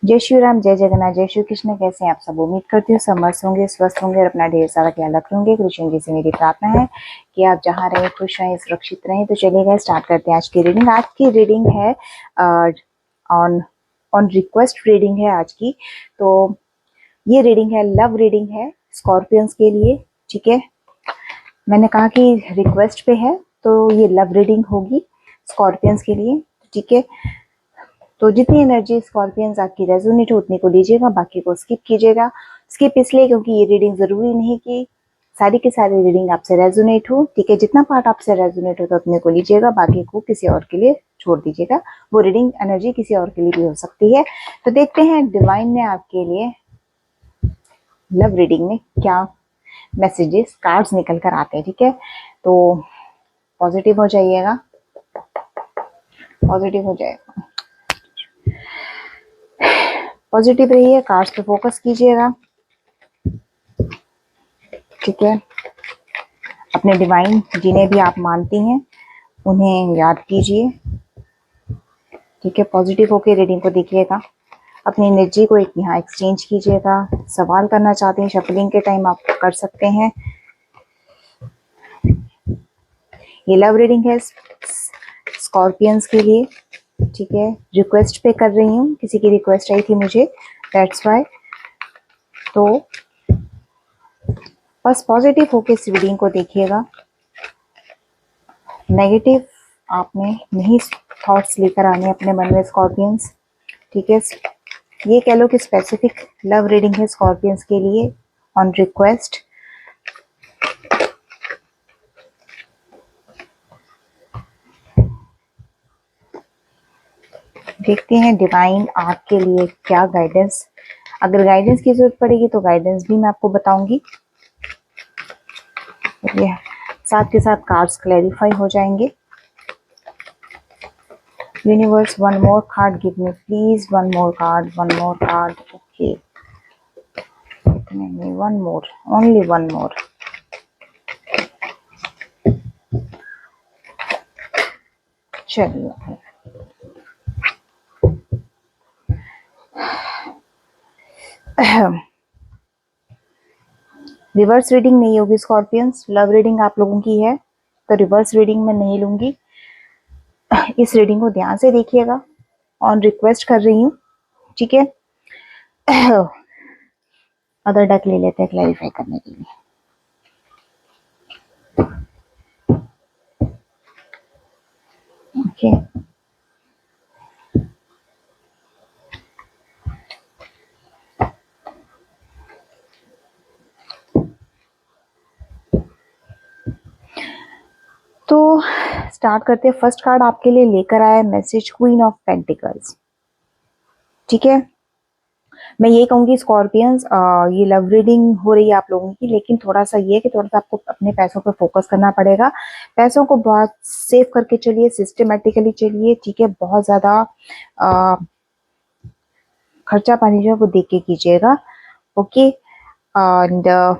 जय श्री राम, जय जगन्नाथ, जय श्री कृष्ण। कैसे हैं आप सब? उम्मीद करती हूँ सब मस्त होंगे, स्वस्थ होंगे और अपना ढेर सारा ख्याल रख होंगे। कृष्ण जी से मेरी प्रार्थना है कि आप जहाँ रहें खुश रहें, सुरक्षित रहें। तो चलिएगा स्टार्ट करते हैं आज की रीडिंग। आज की रीडिंग है ऑन ऑन रिक्वेस्ट रीडिंग है आज की। तो ये रीडिंग है, लव रीडिंग है स्कॉर्पियंस के लिए। ठीक है, मैंने कहा कि रिक्वेस्ट पे है तो ये लव रीडिंग होगी स्कॉर्पियंस के लिए। ठीक है, तो जितनी एनर्जी स्कॉर्पियंस आपकी रेजोनेट हो उतनी को लीजिएगा, बाकी को स्किप कीजिएगा। स्किप इसलिए क्योंकि ये रीडिंग जरूरी नहीं कि सारी की सारी रीडिंग आपसे रेजोनेट हो। ठीक है, जितना पार्ट आपसे रेजोनेट हो तो उतने को लीजिएगा, बाकी को किसी और के लिए छोड़ दीजिएगा। वो रीडिंग एनर्जी किसी और के लिए भी हो सकती है। तो देखते हैं डिवाइन ने आपके लिए लव रीडिंग में क्या मैसेजेस कार्ड्स निकल कर आते हैं। ठीक है, तो पॉजिटिव हो जाइएगा, पॉजिटिव हो जाएगा, पॉजिटिव रहिए, कार्ड्स पे फोकस कीजिएगा। ठीक है, अपने डिवाइन जिन्हें भी आप मानती हैं उन्हें याद कीजिए। ठीक है, पॉजिटिव होकर रीडिंग को देखिएगा, अपनी एनर्जी को एक यहाँ एक्सचेंज कीजिएगा। सवाल करना चाहते हैं शफलिंग के टाइम आप कर सकते हैं। ये लव रीडिंग है स्कॉर्पियंस के लिए। ठीक है, रिक्वेस्ट पे कर रही हूँ, किसी की रिक्वेस्ट आई थी मुझे, दैट्स वाई। तो बस पॉजिटिव होके इस रीडिंग को देखिएगा। नेगेटिव आपने नहीं थॉट्स लेकर आने अपने मन में स्कॉर्पियंस। ठीक है, ये कह लो कि स्पेसिफिक लव रीडिंग है स्कॉर्पियंस के लिए ऑन रिक्वेस्ट। देखते हैं डिवाइन आपके लिए क्या गाइडेंस, अगर गाइडेंस की जरूरत पड़ेगी तो गाइडेंस भी मैं आपको बताऊंगी। ये साथ के साथ कार्ड्स क्लैरिफाई हो जाएंगे। Universe, one more card give me please, one more card, one more card. Okay, इतने नहीं, one more, only one more. चलिए, रिवर्स रीडिंग नहीं होगी स्कॉर्पियंस, लव रीडिंग आप लोगों की है तो रिवर्स रीडिंग में नहीं लूंगी। इस रीडिंग को ध्यान से देखिएगा, ऑन रिक्वेस्ट कर रही हूँ। ठीक है, अदर डक ले लेते हैं क्लैरिफाई करने के लिए। ओके, तो स्टार्ट करते हैं। फर्स्ट कार्ड आपके लिए लेकर आया मैसेज, क्वीन ऑफ पेंटिकल्स। ठीक है, मैं ये कहूंगी स्कॉर्पियंस, ये लव रीडिंग हो रही है आप लोगों की, लेकिन थोड़ा सा ये है कि थोड़ा सा आपको अपने पैसों पर फोकस करना पड़ेगा। पैसों को बहुत सेव करके चलिए, सिस्टमेटिकली चलिए। ठीक है, बहुत ज्यादा खर्चा पानी जो है वो देख के कीजिएगा। ओके, एंड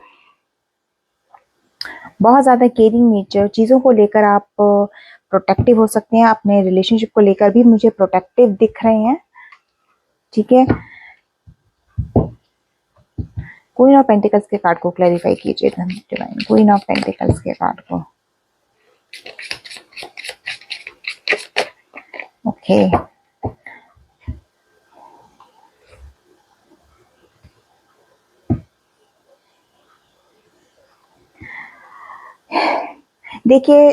बहुत ज्यादा केयरिंग नेचर, चीजों को लेकर आप प्रोटेक्टिव हो सकते हैं। अपने रिलेशनशिप को लेकर भी मुझे प्रोटेक्टिव दिख रहे हैं। ठीक है, क्वीन ऑफ पेंटिकल्स के कार्ड को क्लैरिफाई कीजिएगा डिवाइन, क्वीन ऑफ पेंटिकल्स के कार्ड को। ओके, देखिए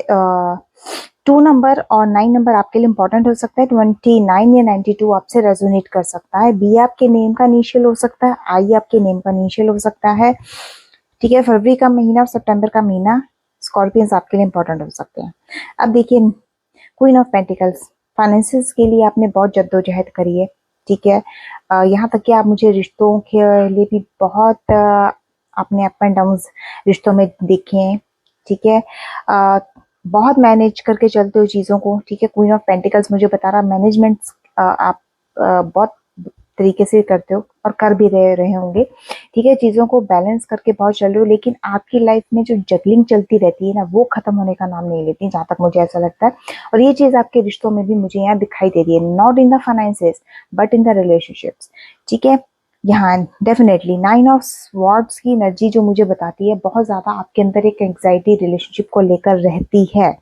2 नंबर और 9 नंबर आपके लिए इंपॉर्टेंट हो सकता है। 29 या 92 आपसे रेजोनेट कर सकता है। बी आपके नेम का इनिशियल हो सकता है, आई आपके नेम का इनिशियल हो सकता है। ठीक है, फरवरी का महीना और सितंबर का महीना स्कॉर्पियंस आपके लिए इंपॉर्टेंट हो सकते हैं। अब देखिए, क्वीन ऑफ पेंटिकल्स, फाइनेंसिस के लिए आपने बहुत जद्दोजहद करी है। ठीक है, यहाँ तक कि आप मुझे रिश्तों के लिए भी बहुत अपने अप एंड डाउन रिश्तों में देखे हैं। ठीक है, बहुत मैनेज करके चलते हो चीज़ों को। ठीक है, क्वीन ऑफ पेंटिकल्स मुझे बता रहा मैनेजमेंट आप बहुत तरीके से करते हो और कर भी रहे होंगे। ठीक है, चीजों को बैलेंस करके बहुत चल रहे हो, लेकिन आपकी लाइफ में जो जगलिंग चलती रहती है ना, वो खत्म होने का नाम नहीं लेती, जहां तक मुझे ऐसा लगता है। और ये चीज आपके रिश्तों में भी मुझे यहाँ दिखाई दे रही है, not in the finances but in the relationships. ठीक है, यहाँ डेफिनेटली 9 ऑफ स्वॉर्ड्स की एनर्जी जो मुझे बताती है, बहुत ज्यादा आपके अंदर एक एंग्जाइटी रिलेशनशिप को लेकर रहती है।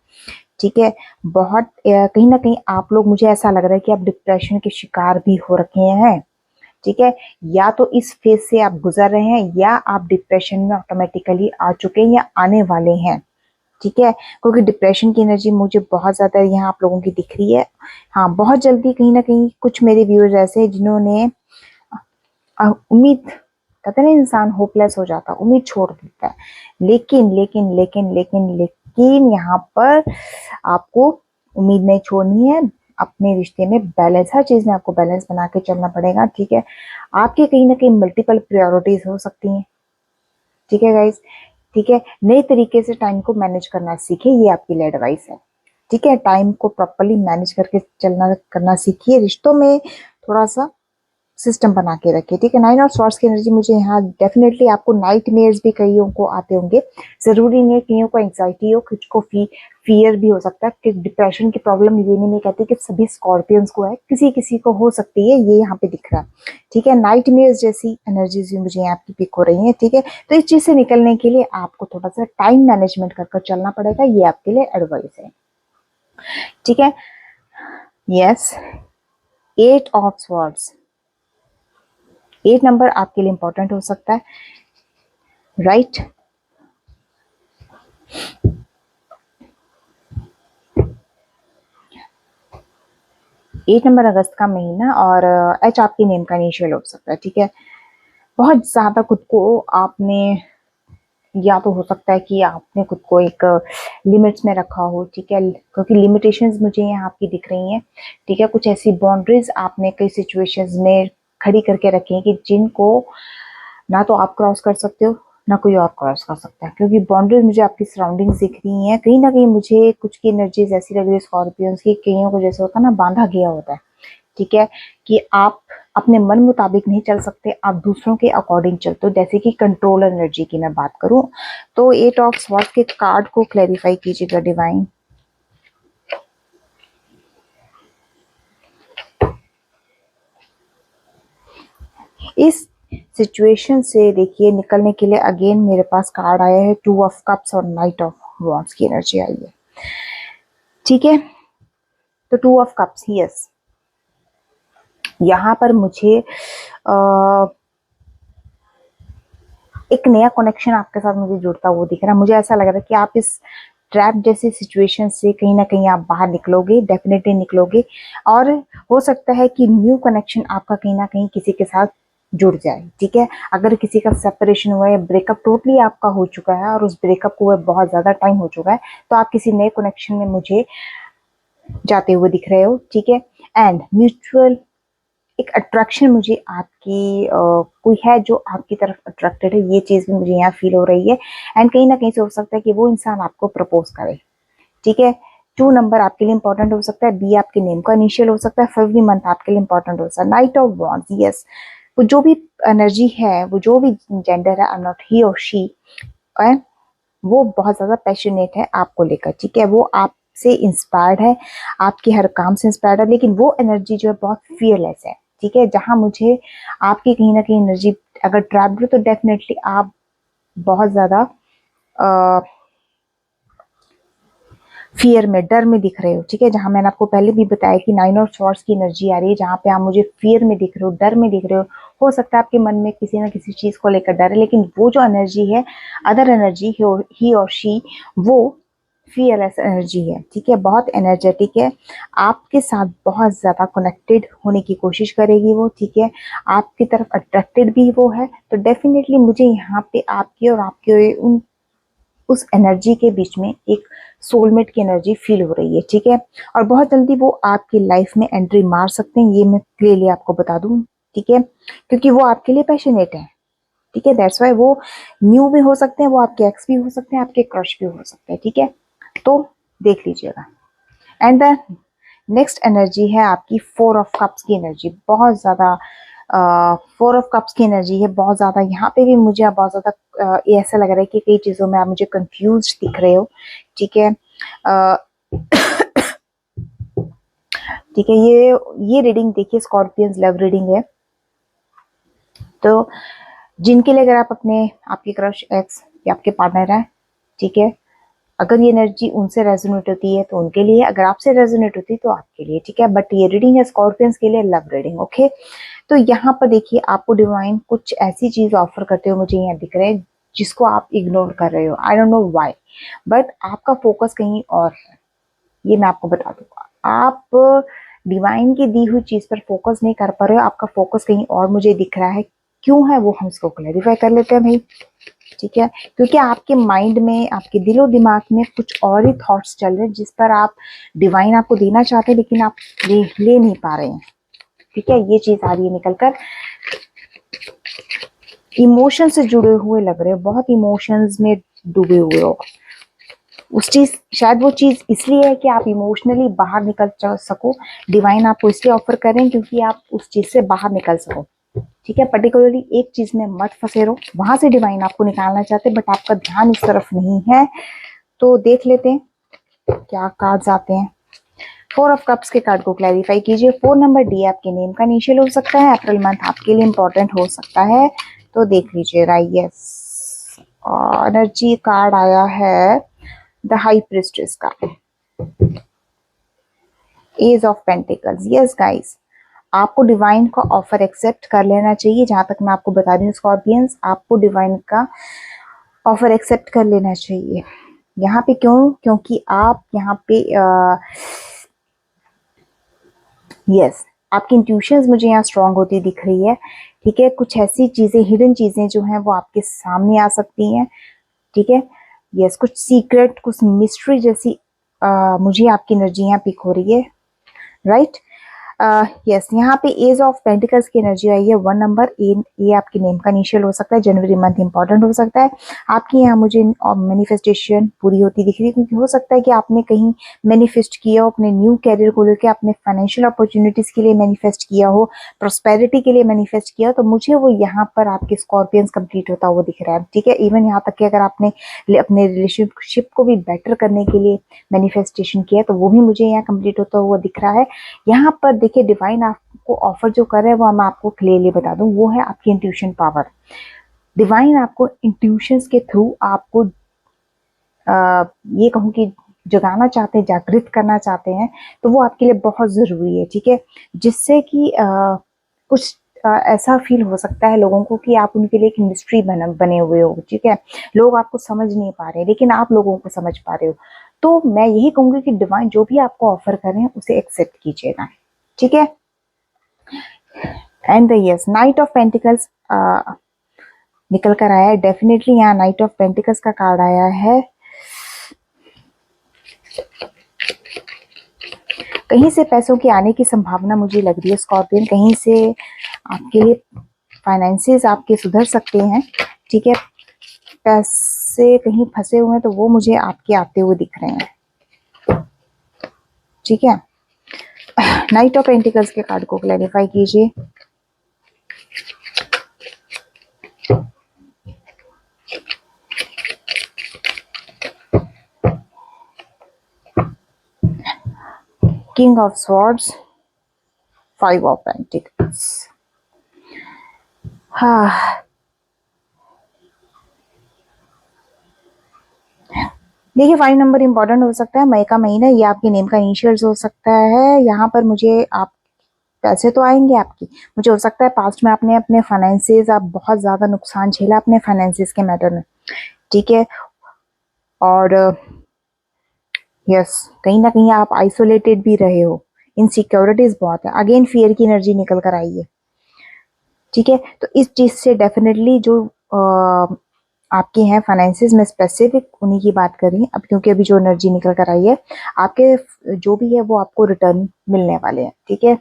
ठीक है, बहुत कहीं ना कहीं आप लोग, मुझे ऐसा लग रहा है कि आप डिप्रेशन के शिकार भी हो रखे हैं। ठीक है, या तो इस फेज से आप गुजर रहे हैं, या आप डिप्रेशन में ऑटोमेटिकली आ चुके हैं या आने वाले हैं। ठीक है, क्योंकि डिप्रेशन की एनर्जी मुझे बहुत ज्यादा यहाँ आप लोगों की दिख रही है। हाँ, बहुत जल्दी कहीं ना कहीं कुछ मेरे व्यूअर्स ऐसे हैं जिन्होंने उम्मीद, कहते हैं ना, इंसान होपलेस हो जाता है, उम्मीद छोड़ देता है। लेकिन लेकिन लेकिन लेकिन लेकिन यहाँ पर आपको उम्मीद नहीं छोड़नी है। अपने रिश्ते में बैलेंस, हर चीज में आपको बैलेंस बना के चलना पड़ेगा। ठीक है, आपके कहीं ना कहीं मल्टीपल प्रायोरिटीज हो सकती हैं। ठीक है गाइस, ठीक है, नए तरीके से टाइम को मैनेज करना सीखिए, ये आपके लिए एडवाइस है। ठीक है, टाइम को प्रॉपरली मैनेज करके चलना करना सीखिए, रिश्तों में थोड़ा सा सिस्टम बना के रखिए। ठीक है, 9 ऑफ स्वॉर्ड्स की एनर्जी मुझे यहाँ डेफिनेटली, आपको नाइट मेयर्स भी कईयों को आते होंगे, जरूरी नहीं है कईयों को एंग्जाइटी हो, कुछ को फियर भी हो सकता है कि डिप्रेशन की प्रॉब्लम, ये नहीं मैं कहती कि सभी स्कॉर्पियंस को है, किसी किसी को हो सकती है, ये यहाँ पे दिख रहा है। ठीक है, नाइट मेयर्स जैसी एनर्जीज भी मुझे यहाँ की पिक हो रही है। ठीक है, तो इस चीज से निकलने के लिए आपको थोड़ा सा टाइम मैनेजमेंट कर चलना पड़ेगा, ये आपके लिए एडवाइस है। ठीक है, यस, 8 ऑफ स्वॉर्ड्स, 8 नंबर आपके लिए इंपॉर्टेंट हो सकता है, राइट। 8 नंबर अगस्त का महीना, और एच आपके नेम का इनिशियल हो सकता है। ठीक है, बहुत ज्यादा खुद को आपने, या तो हो सकता है कि आपने खुद को एक लिमिट्स में रखा हो। ठीक है, क्योंकि लिमिटेशंस मुझे यहाँ आपकी दिख रही हैं। ठीक है, कुछ ऐसी बाउंड्रीज आपने कई सिचुएशंस में खड़ी करके रखी हैं कि जिनको ना तो आप क्रॉस कर सकते हो, ना कोई और क्रॉस कर सकता है, क्योंकि बाउंड्रीज मुझे आपकी सराउंडिंग्स दिख रही हैं। कहीं ना कहीं मुझे कुछ की एनर्जीज ऐसी लग रही है स्कॉर्पियंस की, कईयों को जैसे होता है ना, बांधा गया होता है। ठीक है, कि आप अपने मन मुताबिक नहीं चल सकते, आप दूसरों के अकॉर्डिंग चलते हो। जैसे कि कंट्रोल एनर्जी की मैं बात करूं, तो 8 ऑफ स्वॉर्ड्स के कार्ड को क्लैरिफाई कीजिएगा डिवाइन। इस सिचुएशन से देखिए निकलने के लिए अगेन मेरे पास कार्ड आया है 2 ऑफ कप्स और नाइट ऑफ वॉन्ड्स की एनर्जी आई है। ठीक है, तो 2 ऑफ कप्स, यस, यहाँ पर मुझे एक नया कनेक्शन आपके साथ मुझे जुड़ता हुआ दिख रहा है। मुझे ऐसा लग रहा है कि आप इस ट्रैप जैसी सिचुएशन से कहीं ना कहीं आप बाहर निकलोगे, डेफिनेटली निकलोगे। और हो सकता है कि न्यू कनेक्शन आपका कहीं ना कहीं किसी के साथ जुड़ जाए। ठीक है, अगर किसी का सेपरेशन हुआ है, ब्रेकअप टोटली आपका हो चुका है और उस ब्रेकअप को बहुत ज्यादा टाइम हो चुका है, तो आप किसी नए कनेक्शन में मुझे जाते हुए दिख रहे हो। ठीक है, एंड म्यूचुअल एक अट्रैक्शन मुझे आपकी कोई है जो आपकी तरफ अट्रैक्टेड है, ये चीज भी मुझे यहाँ फील हो रही है। एंड कहीं ना कहीं से हो सकता है कि वो इंसान आपको प्रपोज करे। ठीक है, 2 नंबर आपके लिए इंपॉर्टेंट हो सकता है, बी आपके नेम का इनिशियल हो सकता है, फरवरी मंथ आपके लिए इंपॉर्टेंट हो सकता है। नाइट ऑफ वॉन्ड्स, यस, वो जो भी एनर्जी है, वो जो भी जेंडर है, आई एम नॉट ही और शी, वो बहुत ज्यादा पैशनेट है आपको लेकर। ठीक है, वो आपसे इंस्पायर्ड है, आपके हर काम से इंस्पायर्ड है, लेकिन वो एनर्जी जो है बहुत फियरलेस है। ठीक है, जहां मुझे आपकी कहीं ना कहीं एनर्जी अगर ट्रैप्ड हो, तो डेफिनेटली आप बहुत ज्यादा फियर में, डर में दिख रहे हो। ठीक है, जहां मैंने आपको पहले भी बताया कि 9 ऑफ स्वॉर्ड्स की एनर्जी आ रही है, जहां पे आप मुझे फियर में दिख रहे हो, डर में दिख रहे हो सकता है आपके मन में किसी ना किसी चीज को लेकर डर है, लेकिन वो जो एनर्जी है, अदर एनर्जी, ही और शी, वो फियरलेस एनर्जी है। ठीक है, बहुत एनर्जेटिक है, आपके साथ बहुत ज्यादा कनेक्टेड होने की कोशिश करेगी वो। ठीक है, आपकी तरफ अट्रैक्टेड भी वो है। तो डेफिनेटली मुझे यहाँ पे आपकी और आपके उस एनर्जी के बीच में एक सोलमेट की एनर्जी फील हो रही है। ठीक है, और बहुत जल्दी वो आपकी लाइफ में एंट्री मार सकते हैं, ये मैं क्लियरली आपको बता दूं। ठीक है, क्योंकि वो आपके लिए पैशनेट है। ठीक है, दैट्स वाई वो न्यू भी हो सकते हैं, वो आपके एक्स भी हो सकते हैं, आपके क्रश भी हो सकते हैं। ठीक है, तो देख लीजिएगा। एंड द नेक्स्ट एनर्जी है आपकी 4 ऑफ कप्स की एनर्जी, बहुत ज्यादा फोर ऑफ कप्स की एनर्जी है बहुत ज़्यादा। यहाँ पे भी मुझे अब बहुत ज़्यादा ये ऐसा लग रहा है कि कई चीज़ों में आप मुझे कंफ्यूज दिख रहे हो। ठीक है, ठीक है, ये रीडिंग देखिए स्कॉर्पियंस लव रीडिंग है। तो जिनके लिए, अगर आप अपने आपके क्रश एक्स या आपके पार्टनर है, ठीक है, अगर ये एनर्जी उनसे रेजोनेट होती है तो उनके लिए, अगर आपसे रेजोनेट होती है तो आपके लिए। ठीक है, बट ये रीडिंग है स्कॉर्पियंस के लिए लव रीडिंग। ओके, तो यहाँ पर देखिए आपको डिवाइन कुछ ऐसी चीज ऑफर करते हुए मुझे यहाँ दिख रहे हैं जिसको आप इग्नोर कर रहे हो। I don't know why, but आपका फोकस कहीं और है। ये मैं आपको बता दूंगा, आप डिवाइन की दी हुई चीज पर फोकस नहीं कर पा रहे हो, आपका फोकस कहीं और मुझे दिख रहा है। क्यों है वो हम इसको क्लैरिफाई कर लेते हैं भाई। ठीक है, क्योंकि आपके माइंड में, आपके दिलो दिमाग में कुछ और ही थॉट्स चल रहे हैं जिस पर आप डिवाइन आपको देना चाहते हैं लेकिन आप ले नहीं पा रहे हैं। ठीक है, ये चीज आ रही है निकल कर। इमोशन से जुड़े हुए लग रहे हो, बहुत इमोशंस में डूबे हुए हो। उस चीज, शायद वो चीज इसलिए है कि आप इमोशनली बाहर निकल सको। डिवाइन आपको इसलिए ऑफर कर रहे हैं क्योंकि आप उस चीज से बाहर निकल सको। ठीक है, पर्टिकुलरली एक चीज में मत फंसे रहो, वहां से डिवाइन आपको निकालना चाहते हैं बट आपका ध्यान इस तरफ नहीं है। तो देख लेते हैं क्या कार्ड्स आते हैं। फोर ऑफ कप्स के कार्ड को क्लैरिफाई कीजिए। 4 नंबर डी आपके नेम का इनिशियल हो सकता है, अप्रैल मंथ आपके लिए इंपॉर्टेंट हो सकता है, तो देख लीजिएगा। यस, एनर्जी कार्ड आया है द हाई प्रिस्ट्रेस का, ace of pentacles. Yes guys, आपको डिवाइन का ऑफर एक्सेप्ट कर लेना चाहिए। जहां तक मैं आपको बता रही हूँ स्कॉर्पियंस, आपको डिवाइन का ऑफर एक्सेप्ट कर लेना चाहिए। यहाँ पे क्यों? क्योंकि आप यहाँ पे यस, आपकी इंट्यूशंस मुझे यहाँ स्ट्रांग होती दिख रही है। ठीक है, कुछ ऐसी चीजें, हिडन चीजें जो हैं वो आपके सामने आ सकती हैं। ठीक है, यस, कुछ सीक्रेट, कुछ मिस्ट्री जैसी मुझे आपकी एनर्जी यहाँ पिक हो रही है। राइट, यस, यहाँ पे एज ऑफ पेंटिकल्स की एनर्जी आई है 1 नंबर। ये आपके नेम का इनिशियल हो सकता है, जनवरी मंथ इंपॉर्टेंट हो सकता है आपकी। यहाँ मुझे मैनिफेस्टेशन पूरी होती दिख रही है, क्योंकि हो सकता है कि आपने कहीं मैनिफेस्ट किया हो अपने न्यू कैरियर को लेकर, अपने फाइनेंशियल अपॉर्चुनिटीज के लिए मैनिफेस्ट किया हो, प्रोस्पेरिटी के लिए मैनिफेस्ट किया हो, तो मुझे वो यहाँ पर आपके स्कॉर्पियंस कंप्लीट होता हुआ दिख रहा है। ठीक है, इवन यहाँ तक कि अगर आपने अपने रिलेशनशिप को भी बेटर करने के लिए मैनिफेस्टेशन किया तो वो भी मुझे यहाँ कंप्लीट होता हुआ दिख रहा है। यहाँ पर देखिए डिवाइन आपको ऑफर जो कर रहे हैं वो मैं आपको क्लियरली बता दूं, वो है आपकी इंट्यूशन पावर। डिवाइन आपको इंट्यूशंस के थ्रू आपको ये कहूँ कि जगाना चाहते हैं, जागृत करना चाहते हैं, तो वो आपके लिए बहुत जरूरी है। ठीक है, जिससे कि कुछ ऐसा फील हो सकता है लोगों को कि आप उनके लिए एक मिस्ट्री बने हुए हो। ठीक है, लोग आपको समझ नहीं पा रहे लेकिन आप लोगों को समझ पा रहे हो। तो मैं यही कहूंगी कि डिवाइन जो भी आपको ऑफर करें उसे एक्सेप्ट कीजिएगा। ठीक है, and yes, night of pentacles निकल कर आया है। डेफिनेटली यहाँ नाइट ऑफ पेंटिकल्स का कार्ड आया है। कहीं से पैसों की आने की संभावना मुझे लग रही है स्कॉर्पियन, कहीं से आपके लिए फाइनेंसेस आपके सुधर सकते हैं। ठीक है, पैसे कहीं फंसे हुए हैं तो वो मुझे आपके आते हुए दिख रहे हैं। ठीक है, नाइट ऑफ पेंटिकल्स के कार्ड को क्लैरिफाई कीजिए। King of swords, 5 of pentacles. हाँ, देखिए 5 नंबर इंपॉर्टेंट हो सकता है। मई का महीना, ये आपके नेम का इनिशियल्स हो सकता है। यहाँ पर मुझे आप पैसे तो आएंगे आपकी, मुझे हो सकता है पास्ट में आपने अपने फाइनेंसेस, आप बहुत ज्यादा नुकसान झेला अपने फाइनेंसेस के मैटर में। ठीक है, और यस, कहीं ना कहीं आप आइसोलेटेड भी रहे हो, इनसिक्योरिटीज बहुत है। अगेन फियर की एनर्जी निकल कर आई है। ठीक है, तो इस चीज से डेफिनेटली जो आपके हैं फाइनेंसिस में, स्पेसिफिक उन्हीं की बात कर रही है अब, क्योंकि अभी जो एनर्जी निकल कर आई है आपके जो भी है वो आपको रिटर्न मिलने वाले हैं। ठीक है,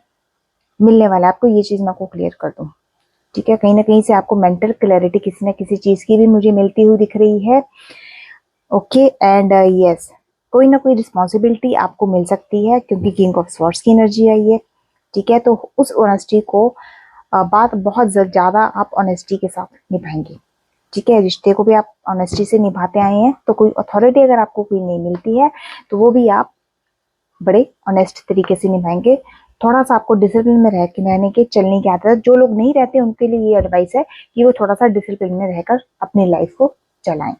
मिलने वाला है आपको, ये चीज मैं आपको क्लियर कर दूं। ठीक है, कहीं ना कहीं से आपको मेंटल क्लैरिटी किसी ना किसी चीज की भी मुझे मिलती हुई दिख रही है। ओके, एंड यस, कोई ना कोई रिस्पॉन्सिबिलिटी आपको मिल सकती है क्योंकि किंग ऑफ स्वॉर्ड्स की एनर्जी आई है। ठीक है, तो उस ऑनेस्टी को बात बहुत ज़्यादा आप ऑनेस्टी के साथ निभाएंगे। ठीक है, रिश्ते को भी आप ऑनेस्टी से निभाते आए हैं, तो कोई अथॉरिटी अगर आपको कोई नहीं मिलती है तो वो भी आप बड़े ऑनेस्ट तरीके से निभाएंगे। थोड़ा सा आपको डिसिप्लिन में रहने के चलने की आदत, जो लोग नहीं रहते उनके लिए ये एडवाइस है कि वो थोड़ा सा डिसिप्लिन में रहकर अपनी लाइफ को चलाएं।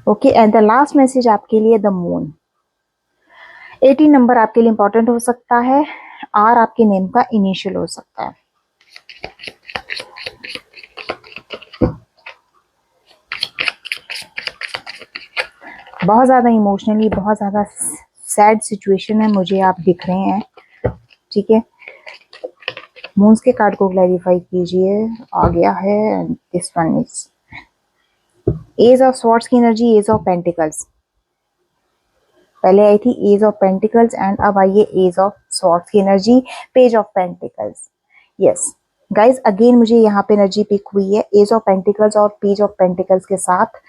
Okay, and the last message आपके लिए द मून। 18 नंबर आपके लिए इंपॉर्टेंट हो सकता है। आर आपके नेम का इनिशियल हो सकता है। बहुत ज्यादा इमोशनली, बहुत ज्यादा सैड सिचुएशन है मुझे आप दिख रहे हैं। ठीक है, मून्स के कार्ड को क्लैरिफाई कीजिए। आ गया है this one is ace of swords की एनर्जी, एज ऑफ पेंटिकल्स। पहले आई थी एज ऑफ पेंटिकल्स एंड अब आई है एज ऑफ स्वॉर्ड्स की energy, page of pentacles. Yes guys, again मुझे यहाँ पे एनर्जी पिक हुई है एज ऑफ पेंटिकल्स और पेज ऑफ पेंटिकल्स के साथ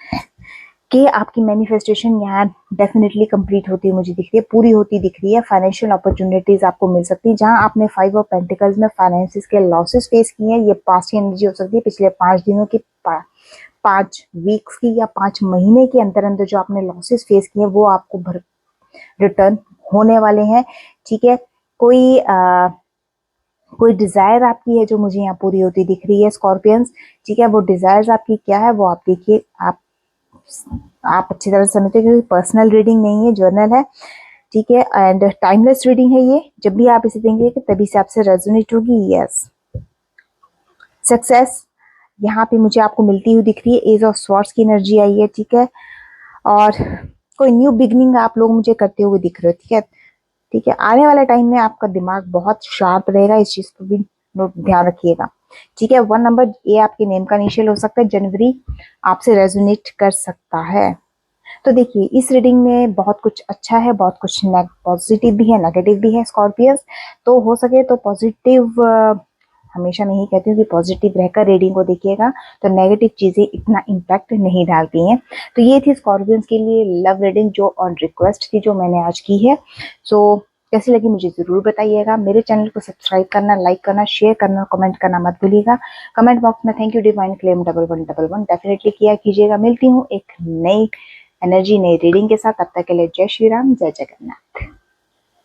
कि आपकी मैनिफेस्टेशन यहाँ डेफिनेटली कंप्लीट होती है मुझे दिख रही है, पूरी होती दिख रही है। फाइनेंशियल अपॉर्चुनिटीज आपको मिल सकती है। जहां आपने 5 ऑफ पेंटिकल्स में फाइनेंसिस के लॉसेस फेस किए हैं, ये पास्ट की एनर्जी हो सकती है, पिछले 5 दिनों की, 5 वीक्स की या 5 महीने के अंदर अंदर जो आपने लॉसेस फेस किए हैं वो आपको रिटर्न होने वाले हैं। ठीक है, कोई डिजायर आपकी है जो मुझे यहाँ पूरी होती दिख रही है स्कॉर्पियंस। ठीक है, वो डिजायर्स आपकी क्या है वो आप देखिए, आप अच्छी तरह से समझते हैं क्योंकि पर्सनल रीडिंग नहीं है, जर्नल है। ठीक है, एंड टाइमलेस रीडिंग है ये। जब भी आप इसे देंगे तभी से आपसे रेजोनेट होगी। यस, सक्सेस यहाँ पे मुझे आपको मिलती हुई दिख रही है। एज ऑफ स्वॉर्ड्स की एनर्जी आई है। ठीक है, और कोई न्यू बिगनिंग आप लोग मुझे करते हुए दिख रहे हो। ठीक है, ठीक है, आने वाले टाइम में आपका दिमाग बहुत शार्प रहेगा, इस चीज को भी ध्यान रखिएगा। ठीक है, 1 नंबर ये आपके नेम का इनिशियल हो सकता है। जनवरी आपसे रेजोनेट कर सकता है। तो देखिए, इस रीडिंग में बहुत कुछ अच्छा है, बहुत कुछ पॉजिटिव भी है, नेगेटिव भी है स्कॉर्पियंस। तो हो सके तो पॉजिटिव, हमेशा मैं ही कहती हूँ कि पॉजिटिव रहकर रीडिंग को देखिएगा, तो नेगेटिव चीजें इतना इम्पैक्ट नहीं डालती हैं। तो ये थी स्कॉर्पियंस के लिए लव रीडिंग जो ऑन रिक्वेस्ट थी, जो मैंने आज की है। सो कैसी लगी मुझे जरूर बताइएगा। मेरे चैनल को सब्सक्राइब करना, लाइक करना, शेयर करना, कमेंट करना मत भूलिएगा। कमेंट बॉक्स में thank you divine claim 1111 definitely किया कीजिएगा। मिलती हूँ एक नई एनर्जी, नई रीडिंग के साथ। तब तक के लिए जय श्री राम, जय जगन्नाथ।